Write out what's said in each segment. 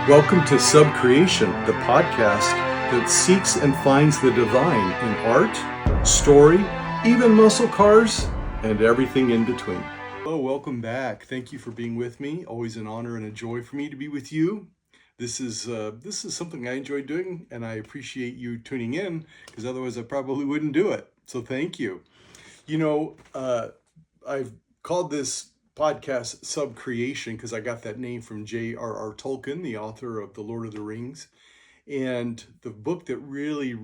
Welcome to Subcreation, the podcast that seeks and finds the divine in art, story, even muscle cars, and everything in between. Hello, welcome back. Thank you for being with me. Always an honor and a joy for me to be with you. This is something I enjoy doing, and I appreciate you tuning in, because otherwise I probably wouldn't do it. So thank you. You know, I've called this podcast Subcreation because I got that name from J.R.R. Tolkien, the author of The Lord of the Rings. And the book that really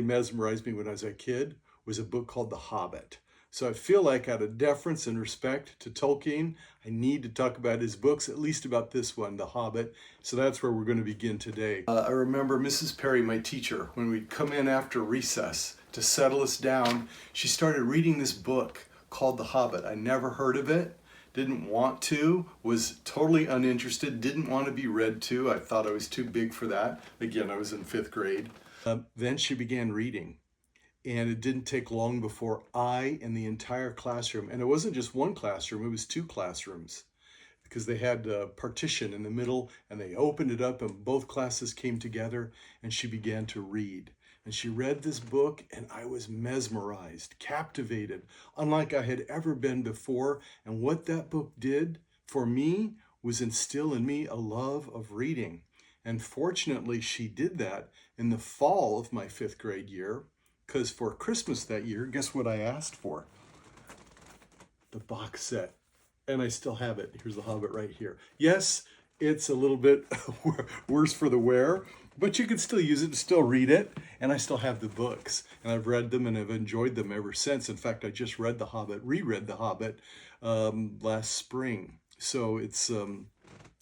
mesmerized me when I was a kid was a book called The Hobbit. So I feel like out of deference and respect to Tolkien, I need to talk about his books, at least about this one, The Hobbit. So that's where we're going to begin today. I remember Mrs. Perry, my teacher, when we'd come in after recess to settle us down, she started reading this book called The Hobbit. I never heard of it, didn't want to, was totally uninterested, didn't want to be read to. I thought I was too big for that. Again, I was in 5th grade. Then she began reading. And it didn't take long before I and the entire classroom, and it wasn't just one classroom, it was 2 classrooms, because they had a partition in the middle, and they opened it up and both classes came together, and she began to read. And she read this book, and I was mesmerized, captivated, unlike I had ever been before. And what that book did for me was instill in me a love of reading. And fortunately, she did that in the fall of my 5th grade year, because for Christmas that year, guess what I asked for? The box set. And I still have it. Here's The Hobbit right here. Yes, it's a little bit worse for the wear, but you can still use it, still read it, and I still have the books. And I've read them and I've enjoyed them ever since. In fact, I just read The Hobbit, reread The Hobbit last spring. So it's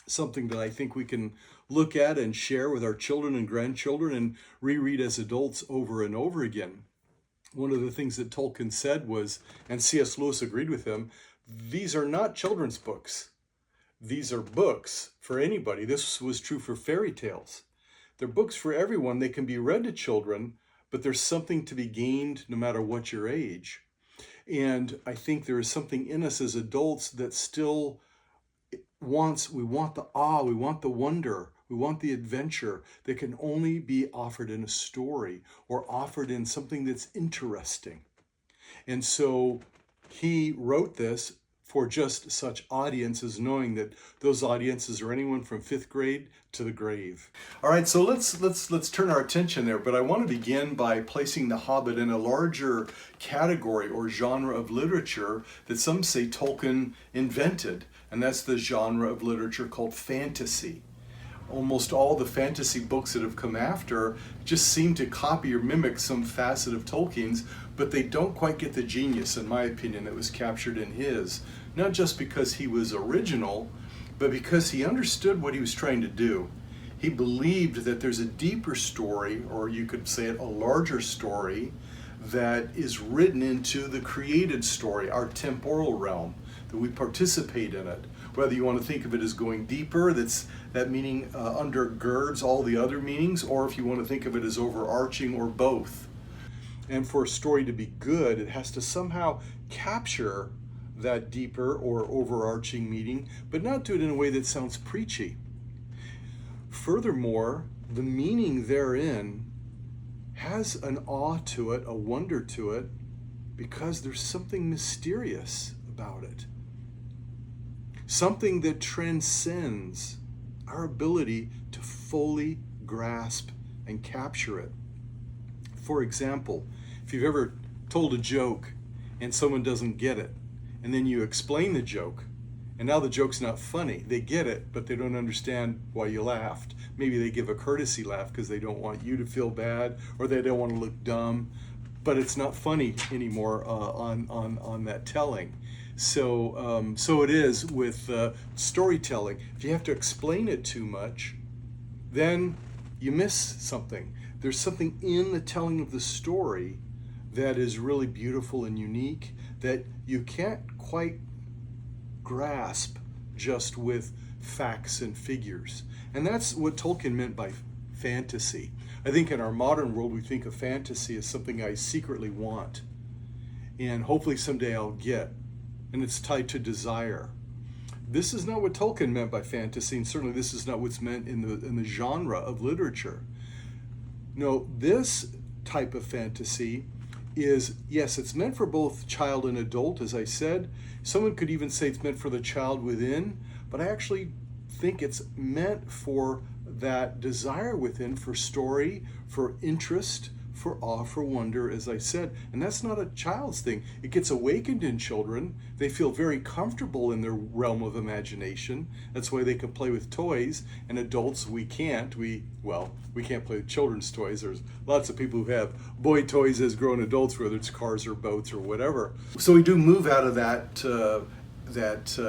something that I think we can look at and share with our children and grandchildren and reread as adults over and over again. One of the things that Tolkien said was, and C.S. Lewis agreed with him, these are not children's books. These are books for anybody. This was true for fairy tales. They're books for everyone. They can be read to children, but there's something to be gained no matter what your age. And I think there is something in us as adults that still we want the awe, we want the wonder, we want the adventure that can only be offered in a story or offered in something that's interesting. And so he wrote this for just such audiences, knowing that those audiences are anyone from 5th grade to the grave. All right, so let's turn our attention there, but I want to begin by placing The Hobbit in a larger category or genre of literature that some say Tolkien invented, and that's the genre of literature called fantasy. Almost all the fantasy books that have come after just seem to copy or mimic some facet of Tolkien's, but they don't quite get the genius, in my opinion, that was captured in his. Not just because he was original, but because he understood what he was trying to do. He believed that there's a deeper story, or you could say it, a larger story, that is written into the created story, our temporal realm, that we participate in it. Whether you want to think of it as going deeper, that meaning undergirds all the other meanings, or if you want to think of it as overarching, or both. And for a story to be good, it has to somehow capture that deeper or overarching meaning, but not do it in a way that sounds preachy. Furthermore, the meaning therein has an awe to it, a wonder to it, because there's something mysterious about it. Something that transcends our ability to fully grasp and capture it. For example, if you've ever told a joke and someone doesn't get it, and then you explain the joke, and now the joke's not funny. They get it, but they don't understand why you laughed. Maybe they give a courtesy laugh because they don't want you to feel bad, or they don't want to look dumb, but it's not funny anymore on that telling. So it is with storytelling. If you have to explain it too much, then you miss something. There's something in the telling of the story that is really beautiful and unique that you can't quite grasp just with facts and figures. And that's what Tolkien meant by fantasy. I think in our modern world, we think of fantasy as something I secretly want, and hopefully someday I'll get. And it's tied to desire. This is not what Tolkien meant by fantasy, and certainly this is not what's meant in the genre of literature. No, this type of fantasy is, yes, it's meant for both child and adult, as I said. Someone could even say it's meant for the child within, but I actually think it's meant for that desire within, for story, for interest, for awe, for wonder, as I said. And that's not a child's thing. It gets awakened in children. They feel very comfortable in their realm of imagination. That's why they can play with toys. And adults, we can't. We can't play with children's toys. There's lots of people who have boy toys as grown adults, whether it's cars or boats or whatever. So we do move out of that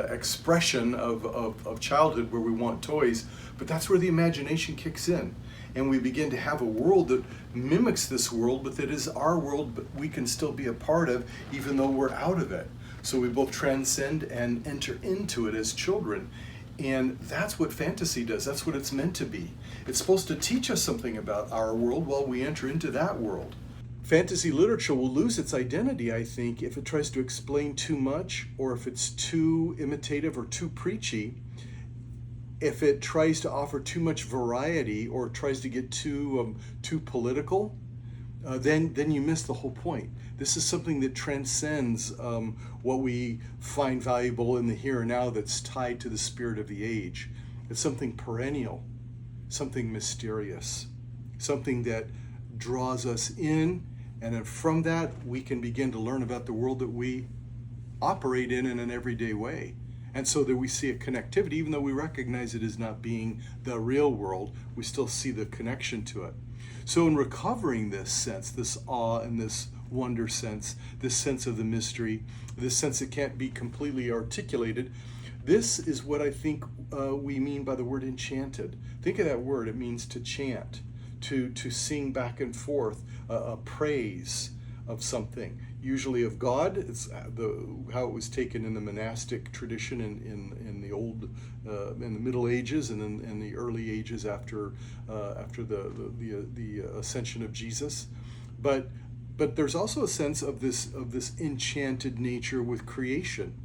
expression of childhood where we want toys, but that's where the imagination kicks in. And we begin to have a world that mimics this world, but that is our world, but we can still be a part of, even though we're out of it. So we both transcend and enter into it as children. And that's what fantasy does. That's what it's meant to be. It's supposed to teach us something about our world while we enter into that world. Fantasy literature will lose its identity, I think, if it tries to explain too much, or if it's too imitative or too preachy. If it tries to offer too much variety or tries to get too political, then you miss the whole point. This is something that transcends what we find valuable in the here and now, that's tied to the spirit of the age. It's something perennial, something mysterious, something that draws us in, and then from that we can begin to learn about the world that we operate in an everyday way. And so that we see a connectivity, even though we recognize it as not being the real world, we still see the connection to it. So in recovering this sense, this awe and this wonder sense, this sense of the mystery, this sense that can't be completely articulated, this is what I think we mean by the word enchanted. Think of that word. It means to chant, to sing back and forth a praise of something, usually of God. It's how it was taken in the monastic tradition in the old, in the Middle Ages and in the early ages after the ascension of Jesus. But there's also a sense of this enchanted nature with creation,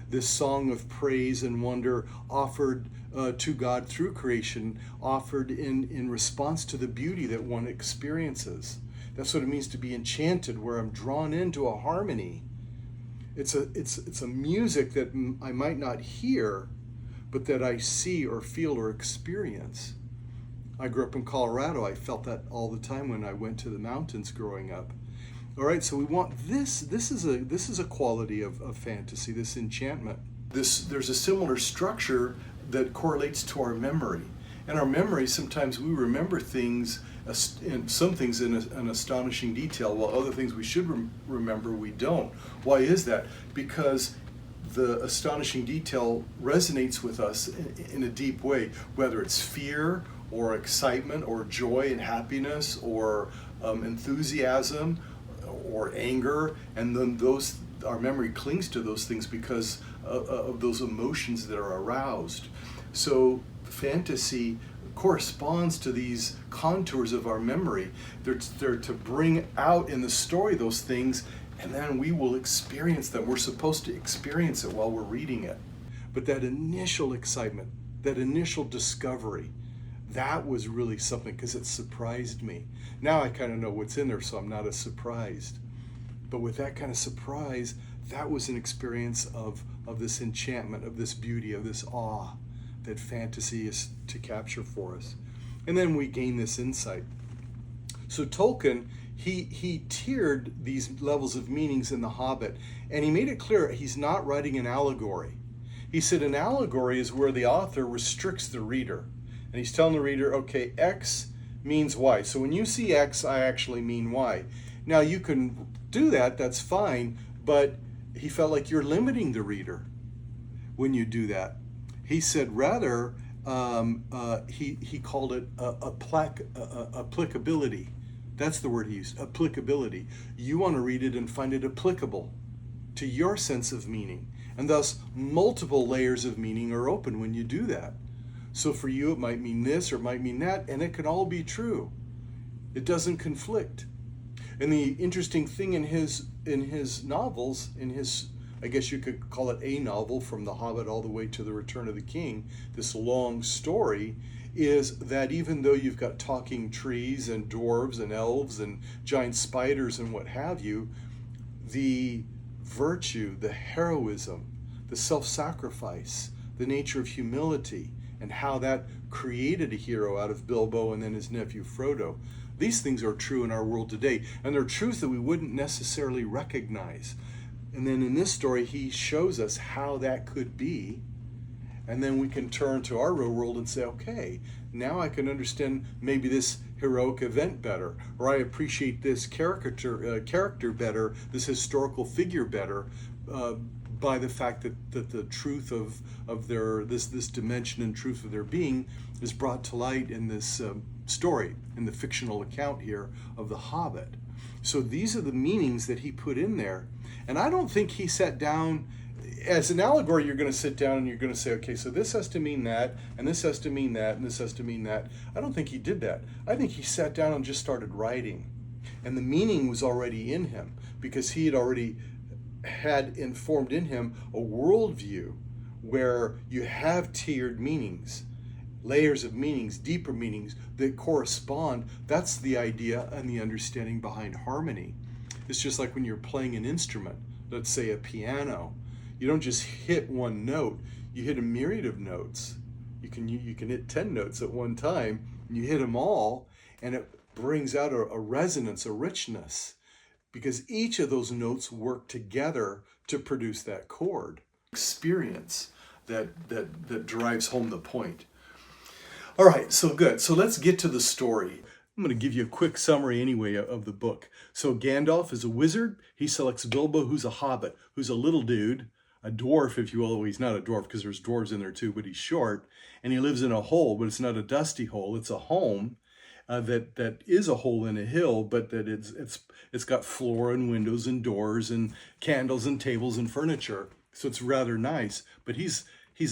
this song of praise and wonder offered to God through creation, offered in response to the beauty that one experiences. That's what it means to be enchanted, where I'm drawn into a harmony. It's a music that I might not hear, but that I see or feel or experience. I grew up in Colorado. I felt that all the time when I went to the mountains growing up. All right, so we want this. This is a quality of fantasy, this enchantment. There's a similar structure that correlates to our memory. And our memory, sometimes we remember things, and some things in an astonishing detail, while other things we should remember, we don't. Why is that? Because the astonishing detail resonates with us in a deep way, whether it's fear or excitement or joy and happiness or enthusiasm or anger, and then our memory clings to those things because of those emotions that are aroused. So fantasy corresponds to these contours of our memory. They're to bring out in the story those things, and then we will experience them. We're supposed to experience it while we're reading it. But that initial excitement, that initial discovery, that was really something, because it surprised me. Now I kind of know what's in there, so I'm not as surprised. But with that kind of surprise, that was an experience of this enchantment, of this beauty, of this awe that fantasy is to capture for us. And then we gain this insight. So Tolkien, he tiered these levels of meanings in The Hobbit, and he made it clear he's not writing an allegory. He said an allegory is where the author restricts the reader. And he's telling the reader, okay, X means Y. So when you see X, I actually mean Y. Now you can do that, that's fine, but he felt like you're limiting the reader when you do that. He said rather, he called it applicability. That's the word he used, applicability. You want to read it and find it applicable to your sense of meaning. And thus, multiple layers of meaning are open when you do that. So for you, it might mean this or it might mean that, and it can all be true. It doesn't conflict. And the interesting thing in his novels, in his I guess you could call it a novel from The Hobbit all the way to The Return of the King, this long story, is that even though you've got talking trees and dwarves and elves and giant spiders and what have you, the virtue, the heroism, the self-sacrifice, the nature of humility, and how that created a hero out of Bilbo and then his nephew Frodo. These things are true in our world today, and they're truths that we wouldn't necessarily recognize. And then in this story, he shows us how that could be, and then we can turn to our real world and say, okay, now I can understand maybe this heroic event better, or I appreciate this character better, this historical figure better, by the fact that the truth of their this dimension and truth of their being is brought to light in this story, in the fictional account here of The Hobbit. So these are the meanings that he put in there, and I don't think he sat down. As an allegory, you're going to sit down and you're going to say, okay, so this has to mean that, and this has to mean that, and this has to mean that. I don't think he did that. I think he sat down and just started writing, and the meaning was already in him because he had already had informed in him a worldview where you have tiered meanings, layers of meanings, deeper meanings that correspond. That's the idea and the understanding behind harmony. It's just like when you're playing an instrument, let's say a piano. You don't just hit one note, you hit a myriad of notes. You can hit 10 notes at one time, and you hit them all, and it brings out a resonance, a richness, because each of those notes work together to produce that chord. Experience that drives home the point. All right, so good. So let's get to the story. I'm going to give you a quick summary anyway of the book. So Gandalf is a wizard. He selects Bilbo, who's a hobbit, who's a little dude, a dwarf, if you will. Well, he's not a dwarf because there's dwarves in there too, but he's short. And he lives in a hole, but it's not a dusty hole. It's a home that is a hole in a hill, but that it's got floor and windows and doors and candles and tables and furniture. So it's rather nice, but he's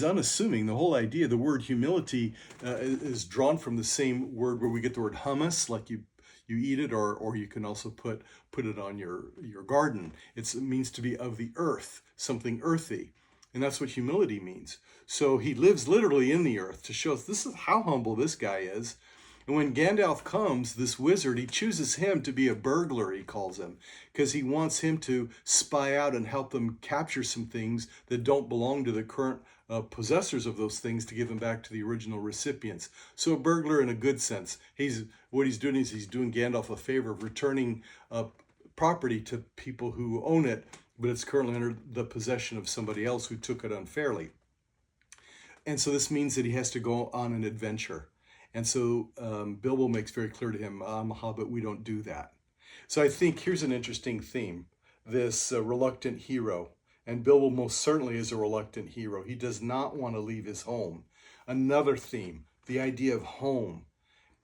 unassuming. The whole idea, the word humility is drawn from the same word where we get the word hummus, like you eat it, or you can also put it on your garden. It means to be of the earth, something earthy. And that's what humility means. So he lives literally in the earth to show us this is how humble this guy is. And when Gandalf comes, this wizard, he chooses him to be a burglar, he calls him, because he wants him to spy out and help them capture some things that don't belong to the current possessors of those things to give them back to the original recipients. So a burglar in a good sense. What he's doing is he's doing Gandalf a favor of returning property to people who own it, but it's currently under the possession of somebody else who took it unfairly. And so this means that he has to go on an adventure. And so Bilbo makes very clear to him, I'm a hobbit, we don't do that. So I think here's an interesting theme, this reluctant hero. And Bilbo most certainly is a reluctant hero. He does not want to leave his home. Another theme, the idea of home,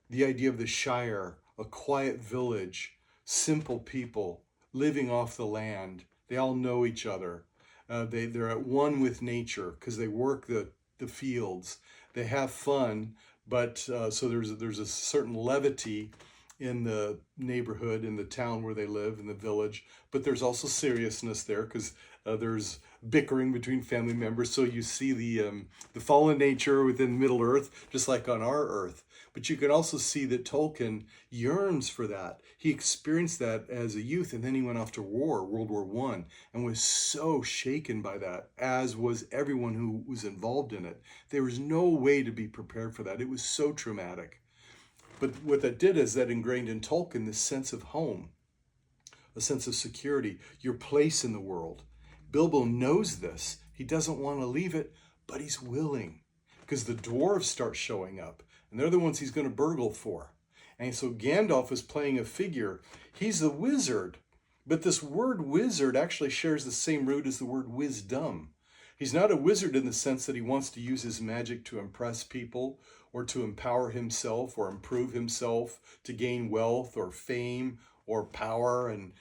the idea of the Shire, a quiet village, simple people living off the land. They all know each other. They're at one with nature because they work the fields. They have fun. But so there's a certain levity in the neighborhood, in the town where they live, in the village. But there's also seriousness there because there's bickering between family members. So you see the fallen nature within Middle Earth, just like on our Earth. But you can also see that Tolkien yearns for that. He experienced that as a youth, and then he went off to war, World War I, and was so shaken by that, as was everyone who was involved in it. There was no way to be prepared for that. It was so traumatic. But what that did is that ingrained in Tolkien this sense of home, a sense of security, your place in the world. Bilbo knows this. He doesn't want to leave it, but he's willing because the dwarves start showing up, and they're the ones he's going to burgle for. And so Gandalf is playing a figure. He's the wizard, but this word wizard actually shares the same root as the word wisdom. He's not a wizard in the sense that he wants to use his magic to impress people or to empower himself or improve himself, to gain wealth or fame or power and,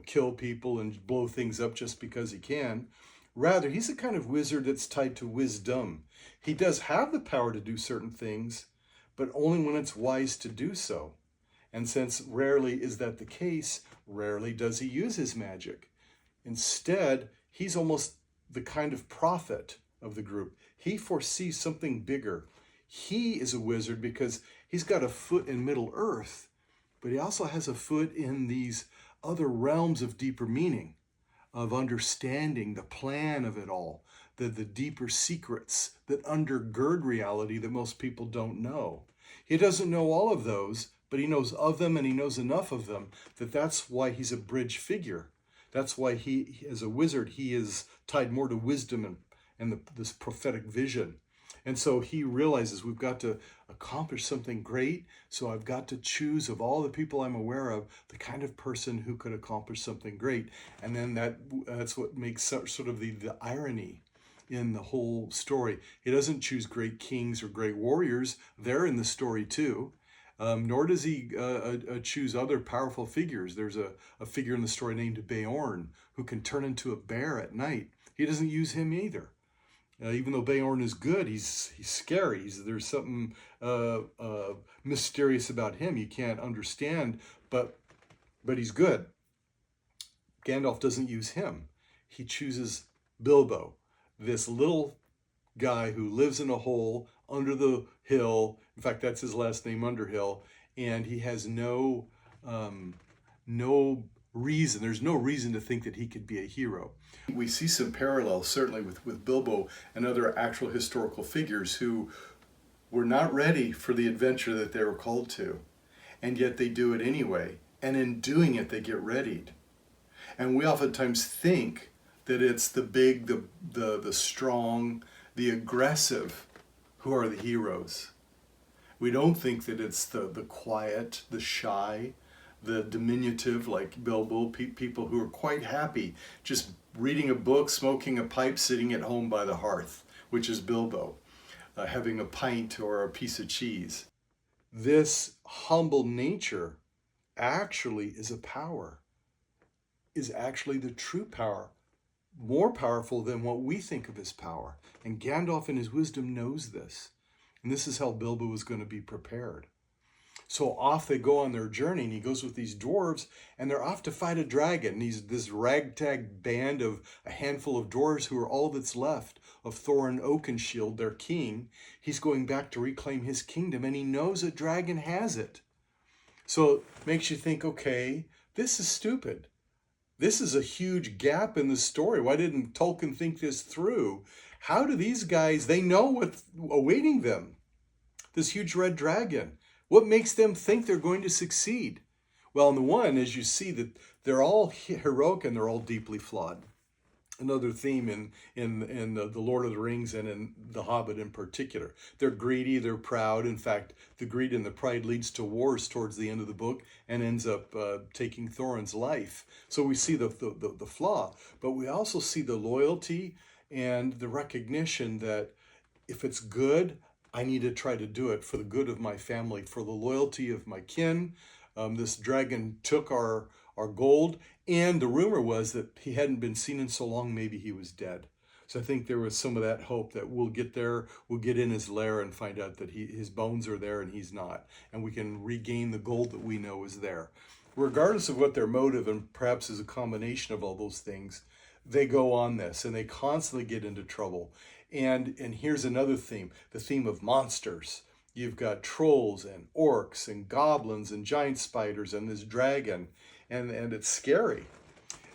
kill people and blow things up just because he can. Rather, he's a kind of wizard that's tied to wisdom. He does have the power to do certain things, but only when it's wise to do so. And since rarely is that the case, rarely does he use his magic. Instead, he's almost the kind of prophet of the group. He foresees something bigger. He is a wizard because he's got a foot in Middle Earth, but he also has a foot in these other realms of deeper meaning, of understanding the plan of it all, the deeper secrets that undergird reality that most people don't know. He doesn't know all of those, but he knows of them, and he knows enough of them that's why he's a bridge figure. That's why he, as a wizard, he is tied more to wisdom and this prophetic vision. And so he realizes we've got to accomplish something great. So I've got to choose, of all the people I'm aware of, the kind of person who could accomplish something great. And then that's what makes sort of the irony in the whole story. He doesn't choose great kings or great warriors. They're in the story too. Nor does he choose other powerful figures. There's a figure in the story named Beorn who can turn into a bear at night. He doesn't use him either. Even though Beorn is good, he's scary. There's something mysterious about him you can't understand, but he's good. Gandalf doesn't use him. He chooses Bilbo, this little guy who lives in a hole under the hill. In fact, that's his last name, Underhill, and he has no reason. There's no reason to think that he could be a hero. We see some parallels, certainly, with Bilbo and other actual historical figures who were not ready for the adventure that they were called to, and yet they do it anyway. And in doing it, they get readied. And we oftentimes think that it's the big, the strong, the aggressive who are the heroes. We don't think that it's the quiet, the shy, the diminutive, like Bilbo, people who are quite happy just reading a book, smoking a pipe, sitting at home by the hearth, which is Bilbo, having a pint or a piece of cheese. This humble nature actually is a power, is actually the true power, more powerful than what we think of as power. And Gandalf in his wisdom knows this. And this is how Bilbo is going to be prepared. So off they go on their journey, and he goes with these dwarves, and they're off to fight a dragon. This ragtag band of a handful of dwarves who are all that's left of Thorin Oakenshield, their king. He's going back to reclaim his kingdom, and he knows a dragon has it. So it makes you think, okay, this is stupid. This is a huge gap in the story. Why didn't Tolkien think this through? How do these guys, they know what's awaiting them, this huge red dragon. What makes them think they're going to succeed? Well, on the one, as you see, that they're all heroic and they're all deeply flawed. Another theme in the Lord of the Rings and in The Hobbit in particular. They're greedy, they're proud. In fact, the greed and the pride leads to wars towards the end of the book and ends up taking Thorin's life. So we see the flaw, but we also see the loyalty and the recognition that if it's good, I need to try to do it for the good of my family, for the loyalty of my kin. This dragon took our gold, and the rumor was that he hadn't been seen in so long, maybe he was dead. So I think there was some of that hope that we'll get there, we'll get in his lair and find out that his bones are there and he's not, and we can regain the gold that we know is there. Regardless of what their motive, and perhaps is a combination of all those things, they go on this, and they constantly get into trouble. And here's another theme, the theme of monsters. You've got trolls and orcs and goblins and giant spiders and this dragon, and it's scary.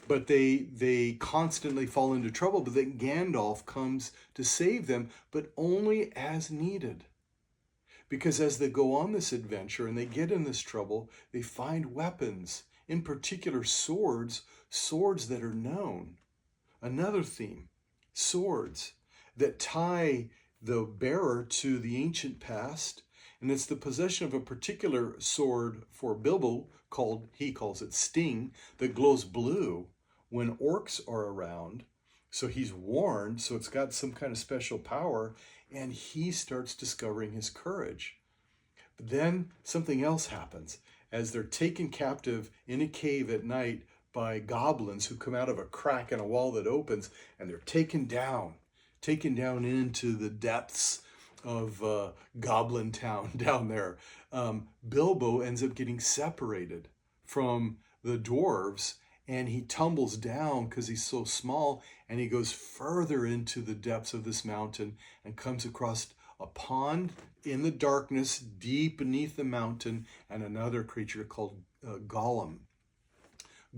But they constantly fall into trouble, but then Gandalf comes to save them, but only as needed. Because as they go on this adventure and they get in this trouble, they find weapons, in particular swords that are known. Another theme, swords that tie the bearer to the ancient past, and it's the possession of a particular sword for Bilbo he calls it Sting, that glows blue when orcs are around. So he's warned, so it's got some kind of special power, and he starts discovering his courage. But then something else happens. As they're taken captive in a cave at night by goblins who come out of a crack in a wall that opens, and they're taken down into the depths of Goblin Town down there. Bilbo ends up getting separated from the dwarves, and he tumbles down because he's so small, and he goes further into the depths of this mountain and comes across a pond in the darkness deep beneath the mountain, and another creature called Gollum.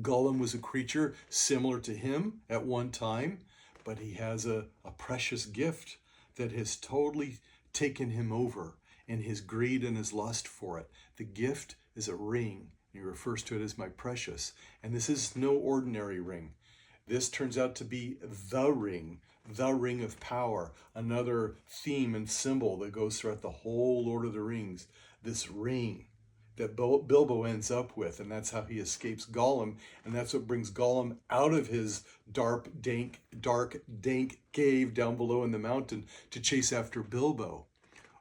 Gollum was a creature similar to him at one time, but he has a precious gift that has totally taken him over in his greed and his lust for it. The gift is a ring. He refers to it as my precious. And this is no ordinary ring. This turns out to be the ring of power, another theme and symbol that goes throughout the whole Lord of the Rings. This ring that Bilbo ends up with, and that's how he escapes Gollum, and that's what brings Gollum out of his dark, dank cave down below in the mountain to chase after Bilbo.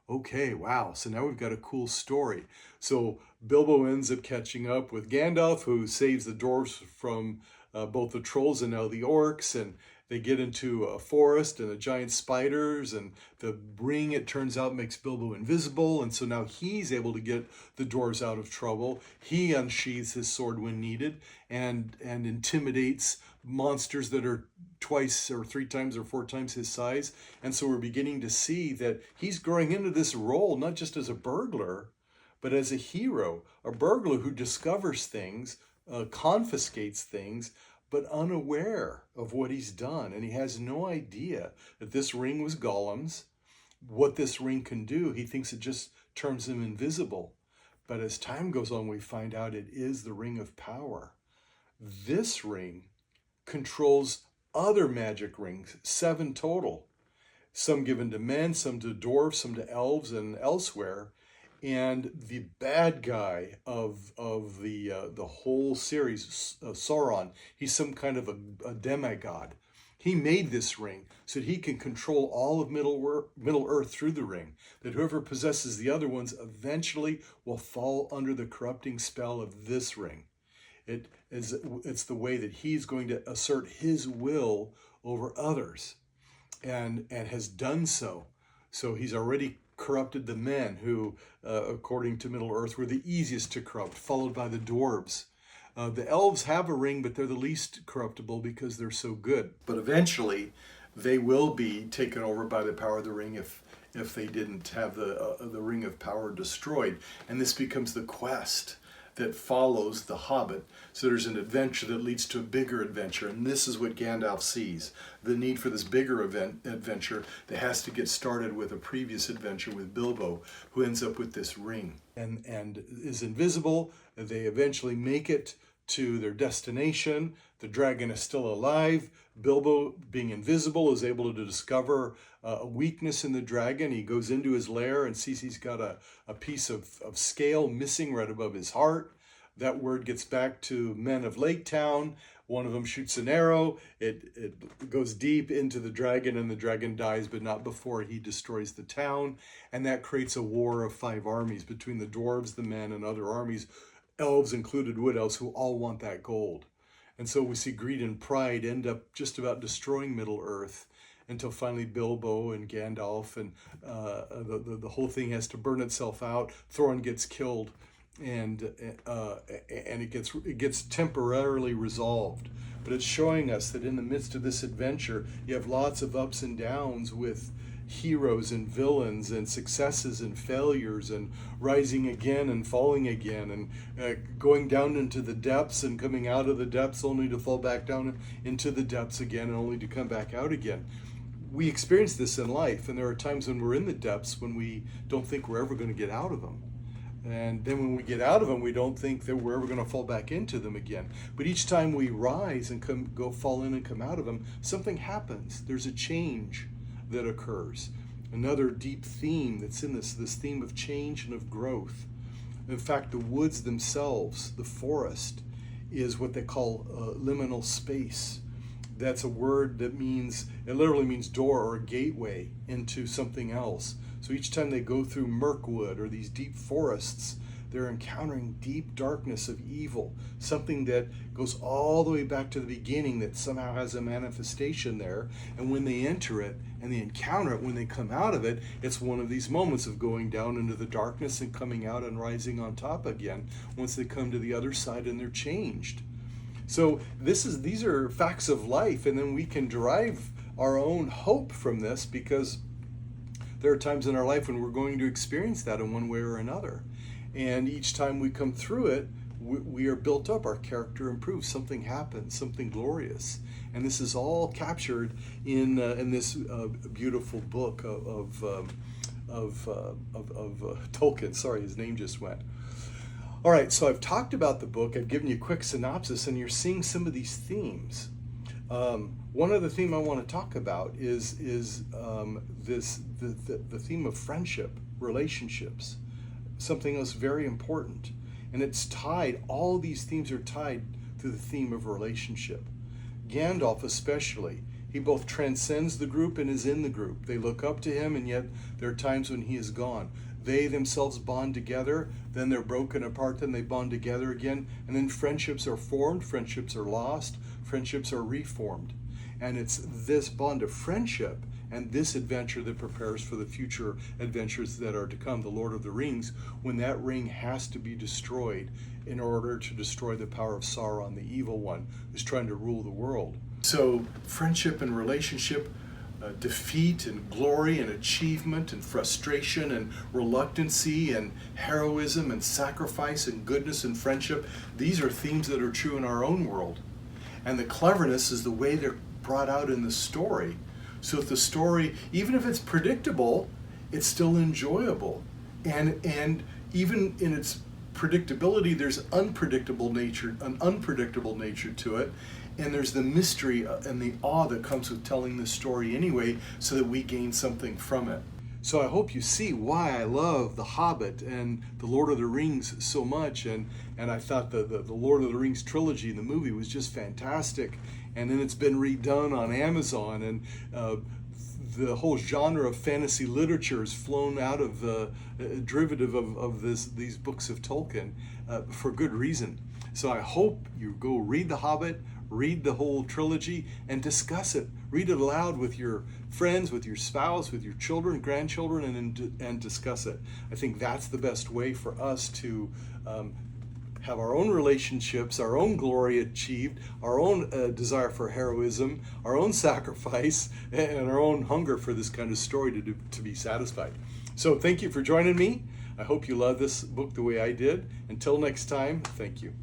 Okay, wow, so now we've got a cool story. So Bilbo ends up catching up with Gandalf, who saves the dwarves from both the trolls and now the orcs, and they get into a forest and the giant spiders, and the ring, it turns out, makes Bilbo invisible, and so now he's able to get the dwarves out of trouble. He unsheathes his sword when needed and intimidates monsters that are twice or three times or four times his size. And so we're beginning to see that he's growing into this role, not just as a burglar, but as a hero, a burglar who discovers things, confiscates things, but unaware of what he's done. And he has no idea that this ring was Gollum's. What this ring can do, he thinks it just turns him invisible. But as time goes on, we find out it is the ring of power. This ring controls other magic rings, 7 total. Some given to men, some to dwarves, some to elves and elsewhere. And the bad guy of the whole series, Sauron, he's some kind of a demigod. He made this ring so that he can control all of Middle Earth through the ring, that whoever possesses the other ones eventually will fall under the corrupting spell of this ring. It's the way that he's going to assert his will over others, and has done so. So he's already corrupted the men who, according to Middle Earth, were the easiest to corrupt, followed by the dwarves. The elves have a ring, but they're the least corruptible because they're so good. But eventually, they will be taken over by the power of the ring if they didn't have the ring of power destroyed. And this becomes the quest that follows the Hobbit. So there's an adventure that leads to a bigger adventure, and this is what Gandalf sees, the need for this bigger adventure that has to get started with a previous adventure with Bilbo, who ends up with this ring and is invisible. They eventually make it to their destination. The dragon is still alive. Bilbo, being invisible, is able to discover a weakness in the dragon. He goes into his lair and sees he's got a piece of scale missing right above his heart. That word gets back to men of Lake Town. One of them shoots an arrow. It goes deep into the dragon, and the dragon dies, but not before he destroys the town. And that creates a war of 5 armies between the dwarves, the men, and other armies, elves included, wood elves, who all want that gold. And so we see greed and pride end up just about destroying Middle Earth, until finally Bilbo and Gandalf and the whole thing has to burn itself out. Thorin gets killed, and it gets temporarily resolved. But it's showing us that in the midst of this adventure, you have lots of ups and downs with heroes and villains and successes and failures and rising again and falling again and going down into the depths and coming out of the depths only to fall back down into the depths again and only to come back out again. We experience this in life, and there are times when we're in the depths when we don't think we're ever going to get out of them. And then when we get out of them, we don't think that we're ever going to fall back into them again. But each time we rise and fall in and come out of them, something happens. There's a change that occurs. Another deep theme that's in this theme of change and of growth. In fact, the woods themselves, the forest, is what they call liminal space. That's a word that it literally means door or gateway into something else. So each time they go through Mirkwood or these deep forests, they're encountering deep darkness of evil, something that goes all the way back to the beginning that somehow has a manifestation there. And when they enter it and they encounter it, when they come out of it, it's one of these moments of going down into the darkness and coming out and rising on top again once they come to the other side and they're changed. So these are facts of life, and then we can derive our own hope from this, because there are times in our life when we're going to experience that in one way or another. And each time we come through it, we are built up, our character improves, something happens, something glorious. And this is all captured in this beautiful book of Tolkien. Sorry, his name just went. All right, so I've talked about the book, I've given you a quick synopsis, and you're seeing some of these themes. One other theme I want to talk about is the theme of friendship, relationships, something else very important. And it's tied, all these themes are tied to the theme of relationship. Gandalf especially, he both transcends the group and is in the group. They look up to him, and yet there are times when he is gone. They themselves bond together, then they're broken apart, then they bond together again, and then friendships are formed, friendships are lost, friendships are reformed. And it's this bond of friendship and this adventure that prepares for the future adventures that are to come, the Lord of the Rings, when that ring has to be destroyed in order to destroy the power of Sauron, the evil one who's trying to rule the world. So friendship and relationship, defeat and glory and achievement and frustration and reluctancy and heroism and sacrifice and goodness and friendship, these are themes that are true in our own world. And the cleverness is the way they're brought out in the story. So if the story, even if it's predictable, it's still enjoyable. And even in its predictability, there's an unpredictable nature to it. And there's the mystery and the awe that comes with telling the story anyway, so that we gain something from it. So I hope you see why I love The Hobbit and The Lord of the Rings so much. And I thought the Lord of the Rings trilogy in the movie was just fantastic. And then it's been redone on Amazon, and the whole genre of fantasy literature has flown out of the derivative of these books of Tolkien for good reason. So I hope you go read The Hobbit, read the whole trilogy, and discuss it. Read it aloud with your friends, with your spouse, with your children, grandchildren, and discuss it. I think that's the best way for us to have our own relationships, our own glory achieved, our own desire for heroism, our own sacrifice, and our own hunger for this kind of story to be satisfied. So thank you for joining me. I hope you love this book the way I did. Until next time, thank you.